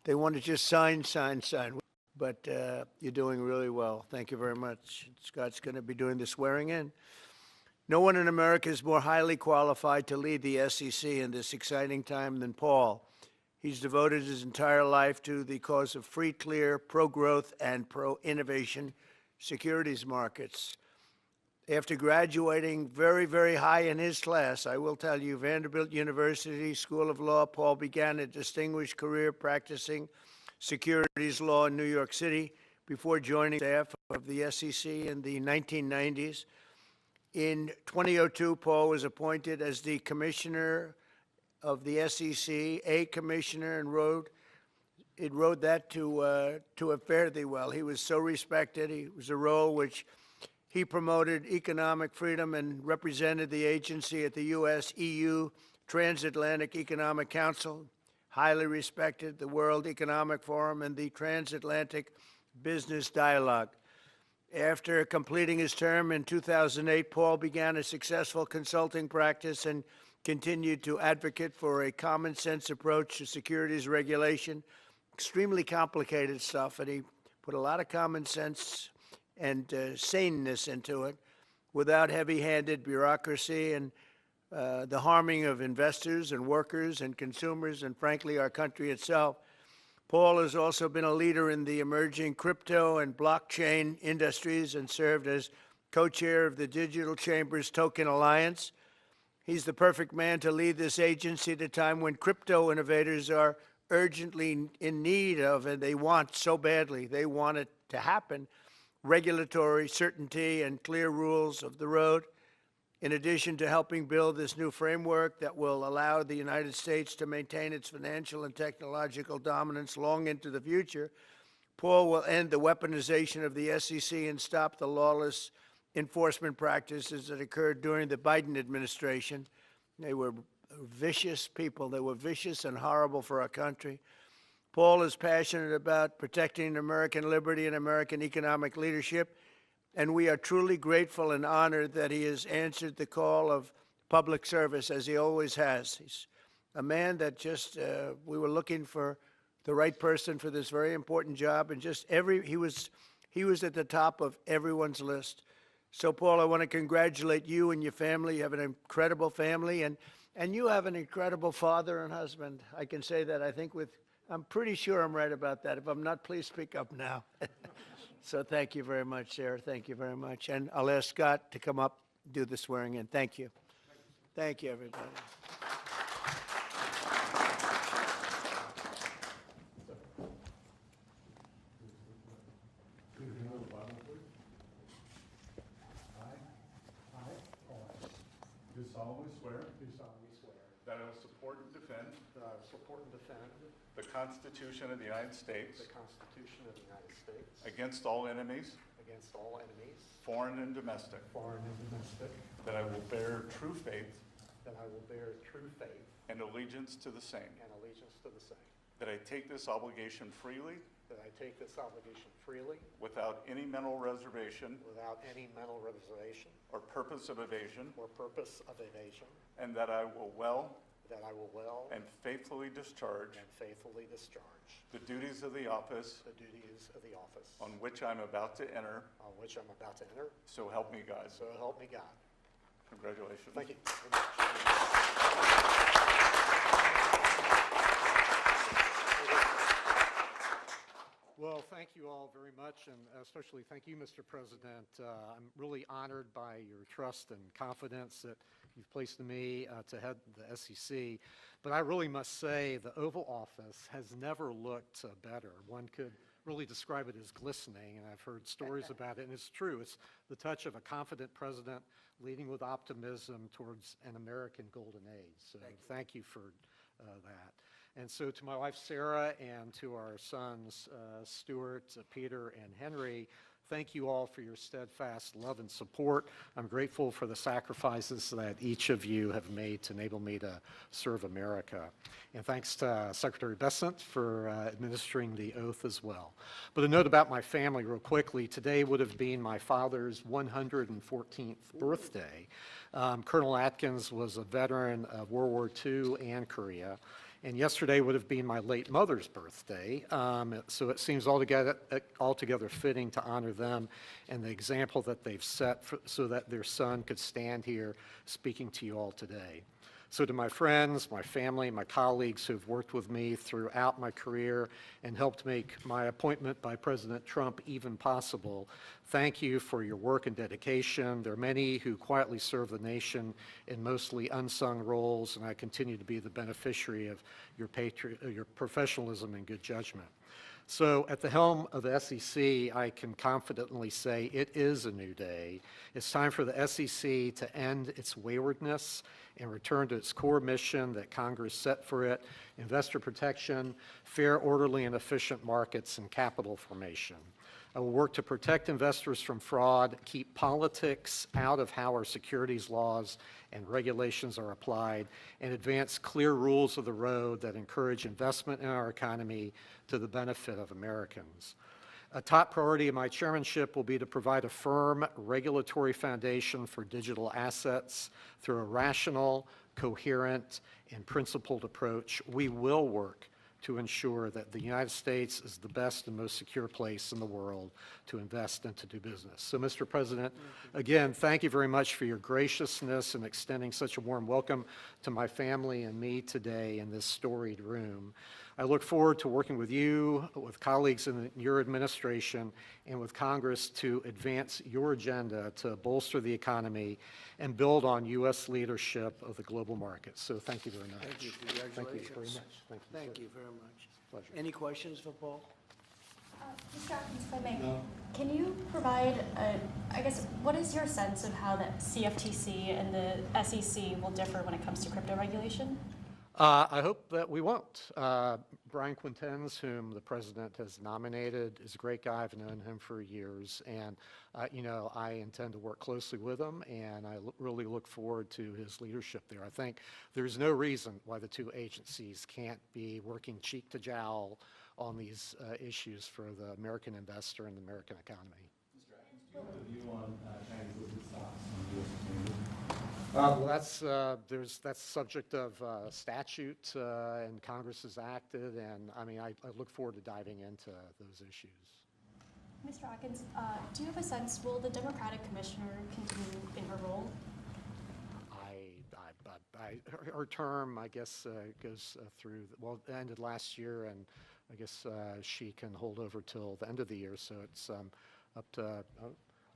They want to just sign. But you're doing really well. Thank you very much. Scott's going to be doing the swearing in. No one in America is more highly qualified to lead the SEC in this exciting time than Paul. He's devoted his entire life to the cause of free, clear, pro-growth, and pro-innovation securities markets. After graduating very, very high in his class, I will tell you, Vanderbilt University School of Law, Paul began a distinguished career practicing securities law in New York City before joining the staff of the SEC in the 1990s. In 2002, Paul was appointed as the commissioner of the SEC, a commissioner, and rode that to a fairly well. He was so respected. He was a role which he promoted economic freedom and represented the agency at the U.S.-EU Transatlantic Economic Council, highly respected the World Economic Forum and the Transatlantic Business Dialogue. After completing his term in 2008, Paul began a successful consulting practice and continued to advocate for a common-sense approach to securities regulation. Extremely complicated stuff, and he put a lot of common sense and saneness into it without heavy-handed bureaucracy and the harming of investors and workers and consumers and, frankly, our country itself. Paul has also been a leader in the emerging crypto and blockchain industries and served as co-chair of the Digital Chambers Token Alliance. He's the perfect man to lead this agency at a time when crypto innovators are urgently in need of, and they want so badly, they want it to happen, regulatory certainty and clear rules of the road. In addition to helping build this new framework that will allow the United States to maintain its financial and technological dominance long into the future, Paul will end the weaponization of the SEC and stop the lawless enforcement practices that occurred during the Biden administration. They were vicious people. They were vicious and horrible for our country. Paul is passionate about protecting American liberty and American economic leadership, and we are truly grateful and honored that he has answered the call of public service, as he always has. He's a man that just, we were looking for the right person for this very important job, and just he was at the top of everyone's list. So, Paul, I want to congratulate you and your family. You have an incredible family, and you have an incredible father and husband. I can say that, I think, I'm pretty sure I'm right about that. If I'm not, please speak up now. So thank you very much, Sarah. Thank you very much. And I'll ask Scott to come up, do the swearing in. Thank you. Thank you, everybody. Do solemnly swear that I will support and defend the Constitution of the United States against all enemies, foreign and domestic, that I will bear true faith and allegiance to the same, that I take this obligation freely without any mental reservation or purpose of evasion, and that I will well and faithfully discharge the duties of the office on which I'm about to enter. So help me God. Congratulations. Thank you. Well, thank you all very much, and especially thank you, Mr. President. I'm really honored by your trust and confidence that you've placed in me to head the SEC. But I really must say the Oval Office has never looked better. One could really describe it as glistening, and I've heard stories about it, and it's true. It's the touch of a confident president leading with optimism towards an American golden age. So thank you for that. And so to my wife, Sarah, and to our sons, Stuart, Peter, and Henry, thank you all for your steadfast love and support. I'm grateful for the sacrifices that each of you have made to enable me to serve America. And thanks to Secretary Bessent for administering the oath as well. But a note about my family real quickly. Today would have been my father's 114th birthday. Colonel Atkins was a veteran of World War II and Korea. And yesterday would have been my late mother's birthday, so it seems altogether fitting to honor them and the example that they've set so that their son could stand here speaking to you all today. So to my friends, my family, my colleagues who've worked with me throughout my career and helped make my appointment by President Trump even possible, thank you for your work and dedication. There are many who quietly serve the nation in mostly unsung roles, and I continue to be the beneficiary of your professionalism and good judgment. So at the helm of the SEC, I can confidently say it is a new day. It's time for the SEC to end its waywardness and return to its core mission that Congress set for it: investor protection, fair, orderly, and efficient markets, and capital formation. I will work to protect investors from fraud, keep politics out of how our securities laws and regulations are applied, and advance clear rules of the road that encourage investment in our economy to the benefit of Americans. A top priority of my chairmanship will be to provide a firm regulatory foundation for digital assets through a rational, coherent, and principled approach. We will work to ensure that the United States is the best and most secure place in the world to invest and to do business. So, Mr. President, again, thank you very much for your graciousness in extending such a warm welcome to my family and me today in this storied room. I look forward to working with you, with colleagues in your administration, and with Congress to advance your agenda to bolster the economy and build on U.S. leadership of the global market. So thank you very much. Thank you. Congratulations. Thank you very much. Thank you very much. Pleasure. Any questions for Paul? Mr. Atkins, if I may, can you provide, I guess, what is your sense of how the CFTC and the SEC will differ when it comes to crypto regulation? I hope that we won't. Brian Quintenz, whom the president has nominated, is a great guy. I've known him for years, and I intend to work closely with him, and I really look forward to his leadership there. I think there's no reason why the two agencies can't be working cheek to jowl on these issues for the American investor and the American economy. Mr. Atkins, do you have a view on Chinese listed stocks on the U.S. exchanges? Well, that's subject of statute, and Congress has acted, and I look forward to diving into those issues. Mr. Atkins, do you have a sense, will the Democratic commissioner continue in her role? Her term, I guess, goes through, well, it ended last year, and I guess she can hold over till the end of the year, so it's up to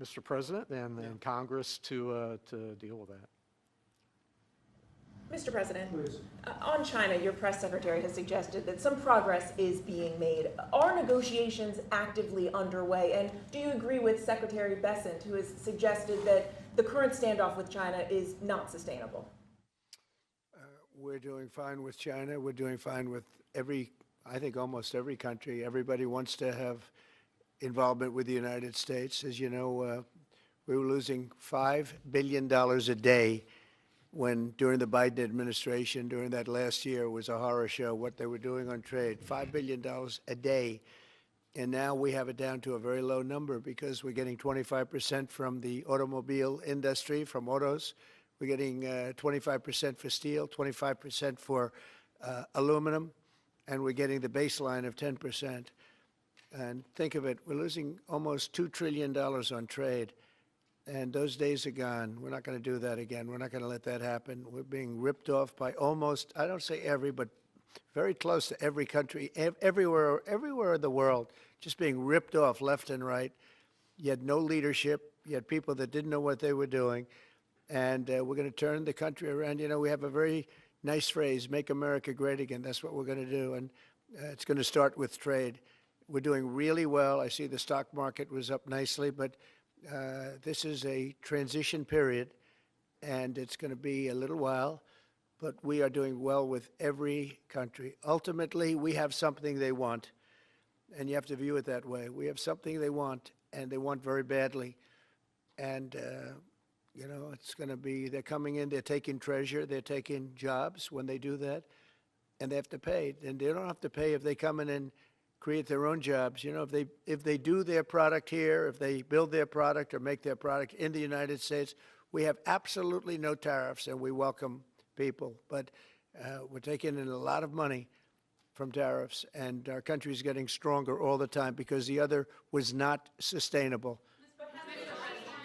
Mr. President and Congress to deal with that. Mr. President, on China, your press secretary has suggested that some progress is being made. Are negotiations actively underway? And do you agree with Secretary Bessent, who has suggested that the current standoff with China is not sustainable? We're doing fine with China. We're doing fine with I think almost every country. Everybody wants to have involvement with the United States. As you know, we were losing $5 billion a day during the Biden administration, during that last year, was a horror show, what they were doing on trade, $5 billion a day. And now we have it down to a very low number because we're getting 25% from the automobile industry, from autos. We're getting 25% for steel, 25% for aluminum, and we're getting the baseline of 10%. And think of it, we're losing almost $2 trillion on trade. And those days are gone. We're not going to do that again. We're not going to let that happen. We're being ripped off by almost, I don't say every, but very close to every country, everywhere in the world, just being ripped off left and right. You had no leadership. You had people that didn't know what they were doing. And we're going to turn the country around. You know, we have a very nice phrase, make America great again. That's what we're going to do. And it's going to start with trade. We're doing really well. I see the stock market was up nicely, but this is a transition period, and it's going to be a little while, but we are doing well with every country. Ultimately, we have something they want, and you have to view it that way. We have something they want, and they want very badly. And, it's going to be, they're coming in, they're taking treasure, they're taking jobs when they do that, and they have to pay. And they don't have to pay if they come in and create their own jobs. You know, if they do their product here, if they build their product or make their product in the United States, we have absolutely no tariffs, and we welcome people. But We're taking in a lot of money from tariffs, and our country is getting stronger all the time because the other was not sustainable.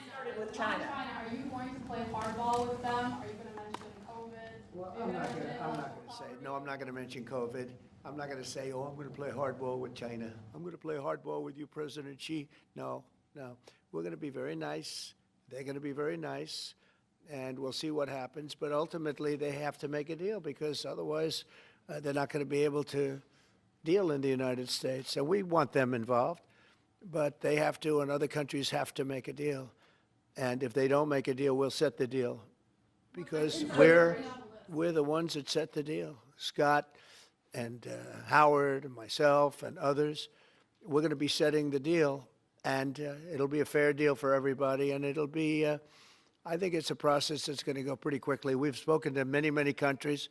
Started with China. Are you going to play hardball with them? Are you going to mention COVID? Well, I'm not going to say, no, I'm not going to mention COVID. I'm not going to say, oh, I'm going to play hardball with China. I'm going to play hardball with you, President Xi. No, no. We're going to be very nice. They're going to be very nice, and we'll see what happens. But ultimately, they have to make a deal because otherwise they're not going to be able to deal in the United States. And we want them involved, but they have to, and other countries have to make a deal. And if they don't make a deal, we'll set the deal because we're the ones that set the deal. Scott and Howard and myself and others, we're going to be setting the deal, and it'll be a fair deal for everybody, and it'll be, I think it's a process that's going to go pretty quickly. We've spoken to many, many countries,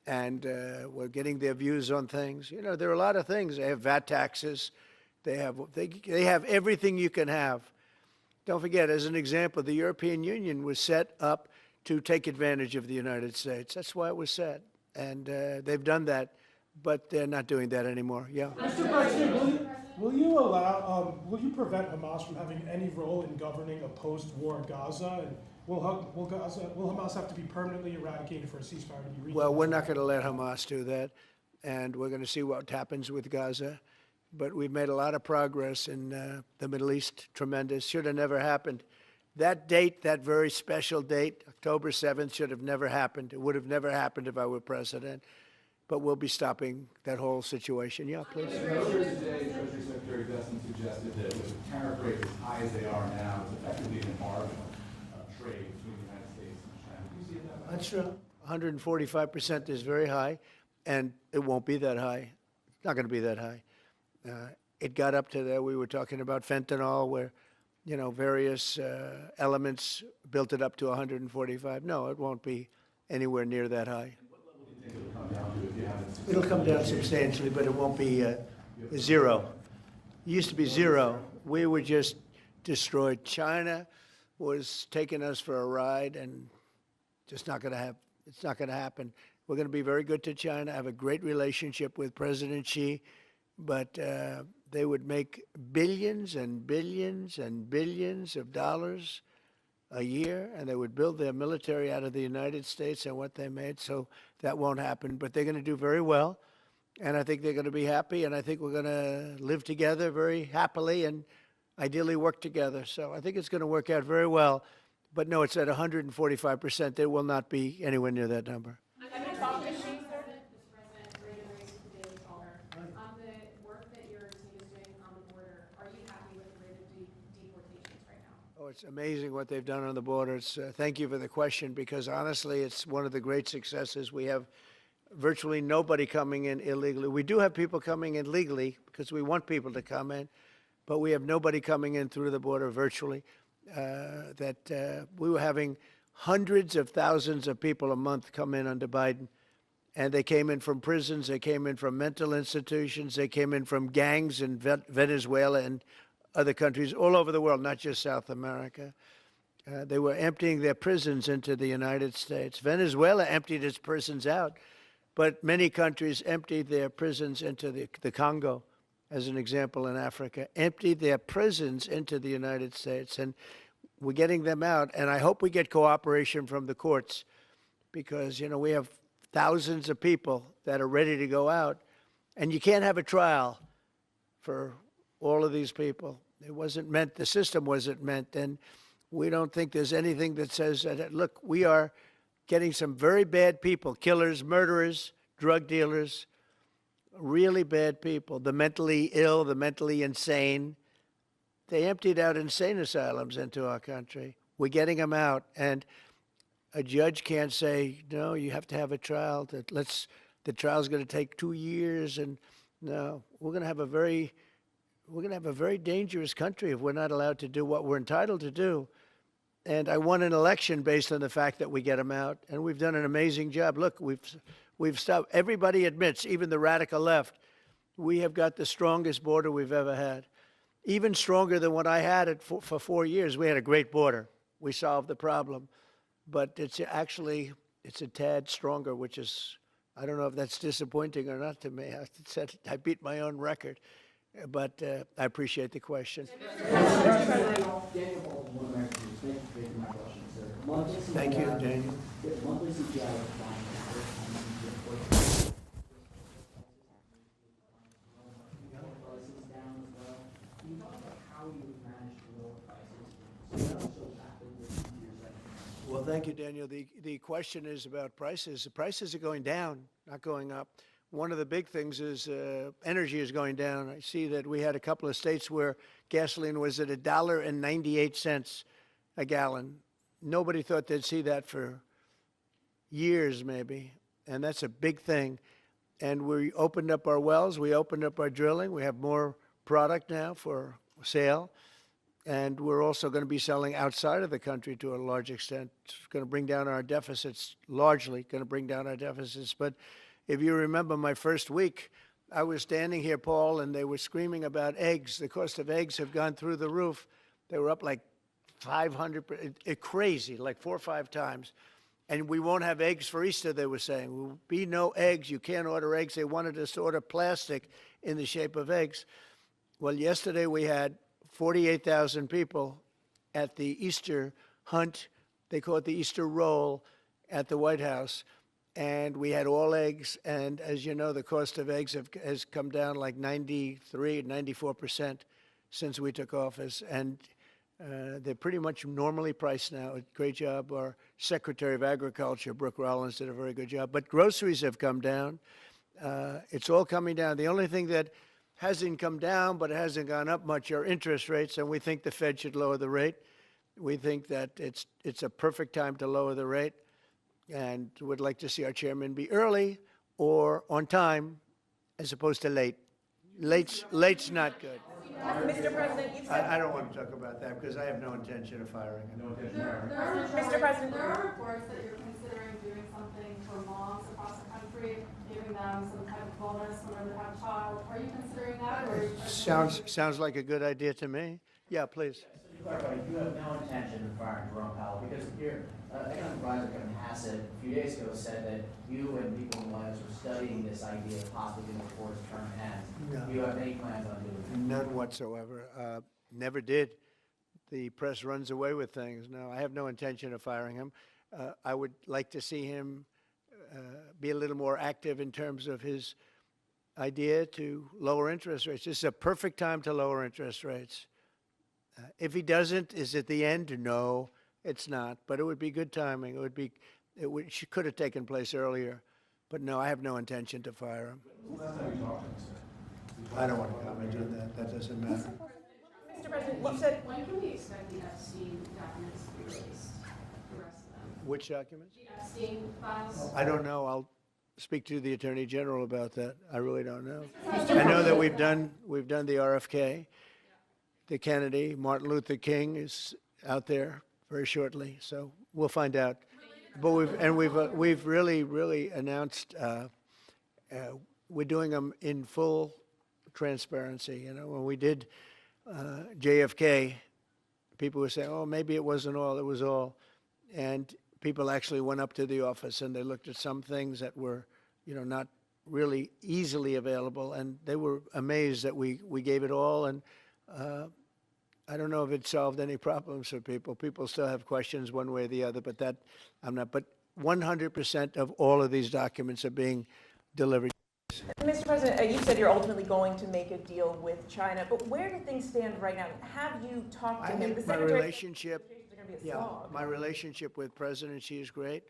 and we're getting their views on things. You know, there are a lot of things. They have VAT taxes. They have everything you can have. Don't forget, as an example, the European Union was set up to take advantage of the United States. That's why it was set. And they've done that, but they're not doing that anymore. Yeah. Mr. President, will you prevent Hamas from having any role in governing a post-war Gaza? And will Hamas have to be permanently eradicated for a ceasefire to be reached? Well, we're not going to let Hamas do that, and we're going to see what happens with Gaza. But we've made a lot of progress in the Middle East, tremendous. Should have never happened. That date, that very special date, October 7th, should have never happened. It would have never happened if I were president. But we'll be stopping that whole situation. Yeah, please. Earlier today, Treasury Secretary Bessent suggested that with tariff rates as high as they are now, it's effectively an embargo of trade between the United States and China. Do you see it that way? That's true. 145% is very high, and it won't be that high. It's not going to be that high. It got up to there. We were talking about fentanyl, where, you know, various elements built it up to 145. No, it won't be anywhere near that high. It'll come down substantially, but it won't be zero. It used to be zero. We were just destroyed. China was taking us for a ride, and just not going to happen. It's not going to happen. We're going to be very good to China. I have a great relationship with President Xi, but they would make billions and billions and billions of dollars a year, and they would build their military out of the United States and what they made, so that won't happen. But they're going to do very well, and I think they're going to be happy, and I think we're going to live together very happily and ideally work together. So I think it's going to work out very well. But no, it's at 145%. There will not be anywhere near that number. It's amazing what they've done on the border. Thank you for the question, because honestly, it's one of the great successes. We have virtually nobody coming in illegally. We do have people coming in legally because we want people to come in, but we have nobody coming in through the border virtually. We were having hundreds of thousands of people a month come in under Biden, and they came in from prisons, they came in from mental institutions, they came in from gangs in Venezuela and other countries all over the world, not just South America. They were emptying their prisons into the United States. Venezuela emptied its prisons out, but many countries emptied their prisons into the Congo, as an example, in Africa, emptied their prisons into the United States. And we're getting them out, and I hope we get cooperation from the courts, because, you know, we have thousands of people that are ready to go out, and you can't have a trial for all of these people. It wasn't meant, the system wasn't meant, and we don't think there's anything that says that, look, we are getting some very bad people, killers, murderers, drug dealers, really bad people, the mentally ill, the mentally insane. They emptied out insane asylums into our country. We're getting them out, and a judge can't say, no, you have to have a trial. The trial's going to take 2 years, and no, we're going to have a very dangerous country if we're not allowed to do what we're entitled to do. And I won an election based on the fact that we get them out, and we've done an amazing job. Look, we've stopped. Everybody admits, even the radical left, we have got the strongest border we've ever had, even stronger than what I had it for 4 years. We had a great border. We solved the problem, but it's a tad stronger, which is I don't know if that's disappointing or not to me. I beat my own record, but I appreciate the question. Thank you, Daniel. Monthly CPI prices down as well. Can you talk about how you managed to lower prices so rapidly in your sector? Well, thank you, Daniel. The question is about prices. The prices are going down, not going up. One of the big things is energy is going down. I see that we had a couple of states where gasoline was at $1.98 a gallon. Nobody thought they'd see that for years, maybe, and that's a big thing. And we opened up our wells, we opened up our drilling, we have more product now for sale, and we're also going to be selling outside of the country to a large extent. It's going to bring down our deficits, largely going to bring down our deficits. But if you remember my first week, I was standing here, Paul, and they were screaming about eggs. The cost of eggs have gone through the roof. They were up like 500, crazy, like 4 or 5 times. And we won't have eggs for Easter, they were saying. There will be no eggs. You can't order eggs. They wanted us to order plastic in the shape of eggs. Well, yesterday we had 48,000 people at the Easter hunt. They call it the Easter roll at the White House. And we had all eggs. And as you know, the cost of eggs has come down like 93, 94% since we took office. And they're pretty much normally priced now. Great job. Our Secretary of Agriculture, Brooke Rollins, did a very good job. But groceries have come down. It's all coming down. The only thing that hasn't come down, but it hasn't gone up much, are interest rates, and we think the Fed should lower the rate. We think that it's a perfect time to lower the rate, and would like to see our chairman be early or on time as opposed to late. Late's not good. Mr. President, you've said... I don't want to talk about that because I have no intention of firing him. Mr. President. There are reports that you're considering doing something for moms across the country, giving them some type of bonus whenever they have a child. Are you considering that? Or Sounds like a good idea to me. Yeah, please. You have no intention of firing Jerome Powell because your economic advisor, Kevin Hassett, a few days ago said that you and people in the White House were studying this idea of possibly getting before his term ends. No. Do you have any plans on doing that? None whatsoever. Never did. The press runs away with things. No, I have no intention of firing him. I would like to see him be a little more active in terms of his idea to lower interest rates. This is a perfect time to lower interest rates. If he doesn't, is it the end? No, it's not. But it would be good timing. It could have taken place earlier. But no, I have no intention to fire him. I don't want to comment on that. That doesn't matter. Mr. President, you said... When can we expect the Epstein documents to be released? The rest of them? Which documents? The Epstein files? I don't know. I'll speak to the Attorney General about that. I really don't know. I know that we've done the RFK. The Kennedy, Martin Luther King is out there very shortly, so we'll find out. But we've really announced we're doing them in full transparency. You know, when we did JFK, people were saying, "Oh, maybe it wasn't all; it was all," and people actually went up to the office and they looked at some things that were, you know, not really easily available, and they were amazed that we gave it all. And I don't know if it solved any problems for people. People still have questions one way or the other, but that I'm not. But 100% of all of these documents are being delivered. Mr. President, you said you're ultimately going to make a deal with China, but where do things stand right now? Have you talked to I him? think my relationship with President Xi is great.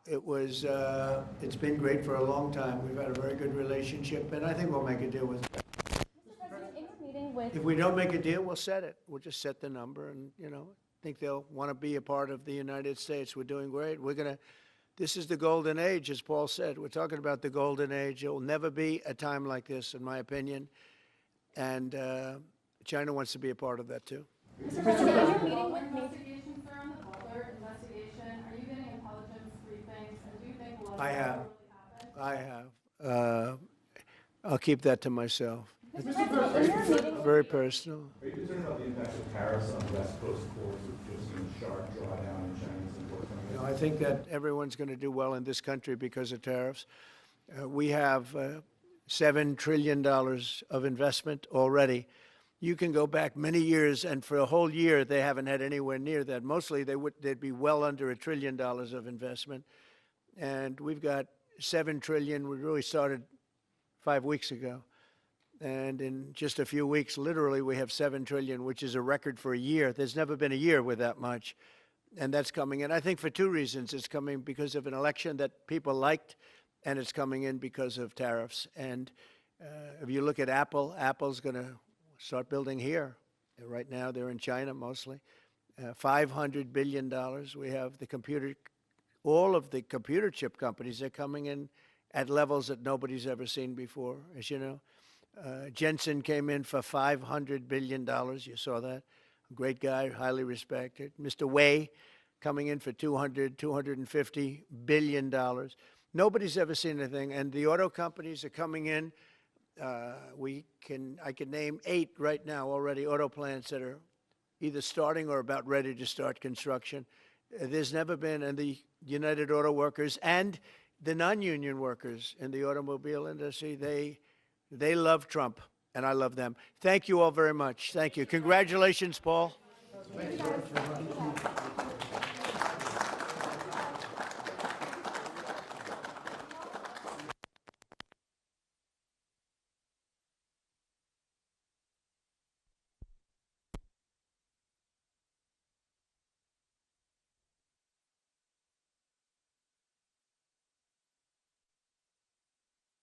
It's been great for a long time. We've had a very good relationship, and I think we'll make a deal with him. Mr. President, in your meeting with... If we don't make a deal, we'll set it. We'll just set the number, and, you know, I think they'll want to be a part of the United States. We're doing great. This is the golden age, as Paul said. We're talking about the golden age. There will never be a time like this, in my opinion. And China wants to be a part of that, too. Mr. President, in your meeting with me... Investigations are on the Butler investigation. Are you getting intelligence briefings? And do you think a lot of I have. really happened? I have. I'll keep that to myself. Mr. President, in your meeting... Very personal. Are you concerned about the impact of tariffs on West Coast ports, which have seen a sharp drawdown in Chinese imports coming in? I think that everyone's going to do well in this country because of tariffs. We have $7 trillion of investment already. You can go back many years, and for a whole year, they haven't had anywhere near that. Mostly, they'd be well under $1 trillion of investment. And we've got $7 trillion. We really started 5 weeks ago. And in just a few weeks, literally, we have $7 trillion, which is a record for a year. There's never been a year with that much. And that's coming in, I think, for two reasons. It's coming because of an election that people liked, and it's coming in because of tariffs. And if you look at Apple, Apple's going to start building here. Right now, they're in China mostly. $500 billion. We have the computer, all of the computer chip companies are coming in at levels that nobody's ever seen before, as you know. Jensen came in for $500 billion. You saw that. A great guy, highly respected. Mr. Wei coming in for $250 billion. Nobody's ever seen anything. And the auto companies are coming in. I can name 8 right now already, auto plants that are either starting or about ready to start construction. There's never been, and the United Auto Workers and the non-union workers in the automobile industry, they love Trump, and I love them. Thank you all very much. Thank you. Congratulations, Paul. Thank you guys.